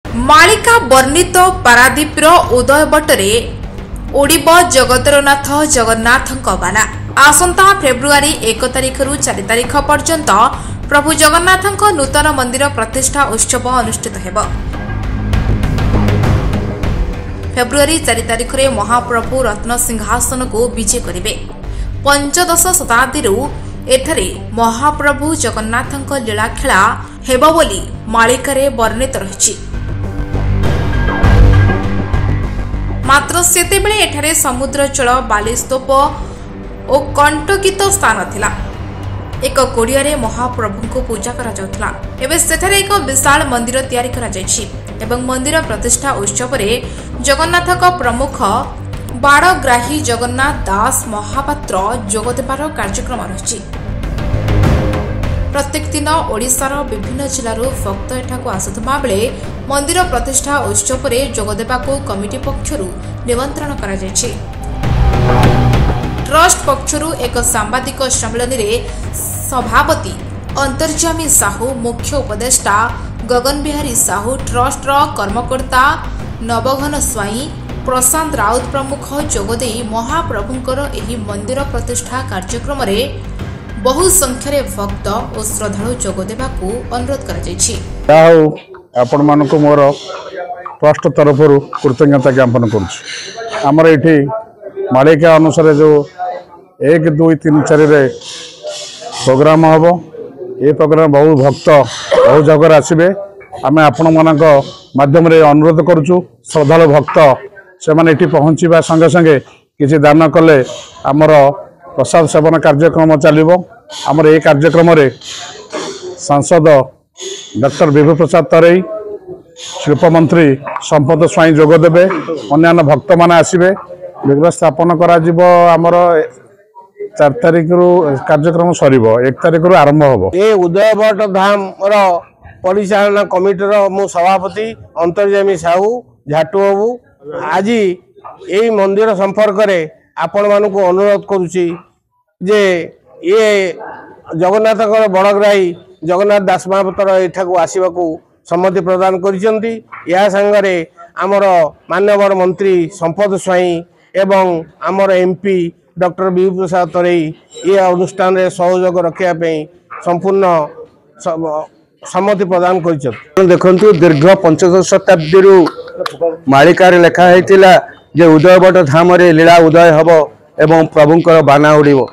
मालिका वर्णित पारादीपर उदयबटरे उड़ीब जगतरनाथ जगन्नाथଙ୍କ बाना। आसंता फेब्रुआरी 1 तारिख रु 4 तारिख पर्यंत प्रभु जगन्नाथଙ୍କ नूतन मंदिर प्रतिष्ठा उत्सव अनुष्ठित हेब। फेब्रुआरी 4 तारिख रे महाप्रभु रत्न सिंहासन को विजय करिवे। पंचदश शताब्दी एठारे महाप्रभु जगन्नाथଙ୍କ लीला खेला हेब बोली मालिकारे वर्णित रहिछि। मात्र सेतेबेले एठारे समुद्र जल बालिस्तूप और कंटकित स्थान थिला। एक कोड़ियारे महाप्रभु को पूजा करा जाउथला। एबे सेठारे एक विशाल मंदिर तैयारी करा जायछि एवं मंदिर प्रतिष्ठा उत्सव रे जगन्नाथक प्रमुख बाड़ग्राही जगन्नाथ दास महापात्र जोगदेबार कार्यक्रम रहिछि। प्रत्येक दिन ओडिशार विभिन्न जिल्लार भक्त एठाकु आसुथबा बेले मंदिर प्रतिष्ठा उत्सव रे जोगदेबाकू कमिटी पक्षरु निमंत्रण करा जायछि। ट्रस्ट पक्षरु एक सांबादिक सम्मेलन रे सभापति अंतर्जामी साहू, मुख्य उपदेष्टा गगन बिहारी साहू, ट्रस्ट रो कर्मकर्ता नवघन स्वाई, प्रशांत राउत प्रमुख जोगदे महाप्रभुंकर एही मंदिर प्रतिष्ठा कार्यक्रम रे बहु संख्यारे भक्त और श्रद्धालु जोगदेबाकू अनुरोध करा जायछि। आपण मानको मोर ट्रस्ट तरफ कृतज्ञता ज्ञापन करुछि। आमर एठी मालिका अनुसार जो 1, 2, 3, 4 रे प्रोग्राम हम ये प्रोग्राम बहु भक्त बहु जगह आसबे। आम आपण मानक माध्यम रे अनुरोध करुछु श्रद्धालु भक्त से माने एठी पहुँचवा संगे संगे किसी दान कले आमर प्रसाद सेवन कार्यक्रम चलिबो। आमर ए कार्यक्रम रे सांसद डॉक्टर विभू प्रसाद तरेई, शिल्प मंत्री संपद स्वाई जोगदेवे, अन्य भक्त मान आसबे। विग्रह स्थापन करा जिवो। आमर 4 तारिख रु कार्यक्रम सरीबो, 1 तारिख रु आरंभ होबो। ए उदयबट धाम रो परिचालना कमिटी रो मु सभापति अंतर्जामी साहू झाटू बाबू आज यही मंदिर संपर्क रे आपण मानकु अनुरोध करुछि जे ये जगन्नाथ बड़ग्राही जगन्नाथ दास महापात्र एठाकू आसवाकू सम्मति प्रदान करिसेंती। या संगरे आमर माननीय मंत्री संपद स्वाई एवं आमर एमपी डॉक्टर विभू प्रसाद तरेई ये अनुष्ठान रे सहयोग रखिया पे संपूर्ण सम्मति प्रदान करिसेंती। देखंतु दीर्घ 15 शताब्दी रु मालिकार लेखा हेतिला जे उदयबट धाम रे लीला उदय हब एवं प्रभुंकर बाना उड़ीब।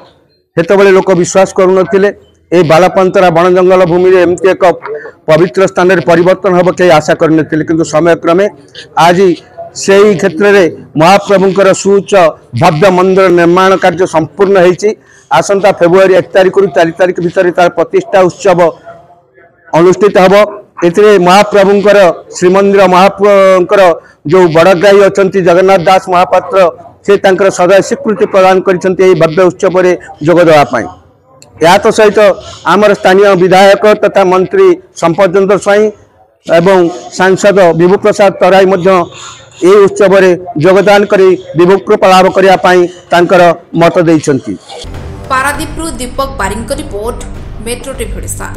हेतबेले लोक विश्वास करुनथिले ए बालापंतरा वन जंगल भूमि रे एमती एक पवित्र स्थान रे परिवर्तन हब के आशा करनथिले, किंतु समय क्रमे आज सेही क्षेत्र रे महाप्रभुंकर सुउच्च भव्य मंदिर निर्माण कार्य संपूर्ण हेछि। आसंता फेब्रुआरी 1 तारिख रु 4 तारिख भितर तार प्रतिष्ठा उत्सव अनुष्ठित हब। एथिरे महाप्रभुंकर श्रीमंदिर महाप्रभुंकर जो बड़ग्राही अछंती जगन्नाथ दास महापात्र से तांकर सदा स्वीकृति प्रदान करिसंती एही भव्य उत्सव रे जोग देवा पाई। या तो सहित आमर स्थानीय विधायक तथा मंत्री संपद चंद्र स्वाई एवं सांसद विभू प्रसाद तराई मध्य ए उत्सव रे योगदान करी विभुकृपा लाभ करिया पाई तांकर मत दैछंती। पारादीपरु दीपक बारिंग रिपोर्ट, मेट्रो टीवी ओडिशा।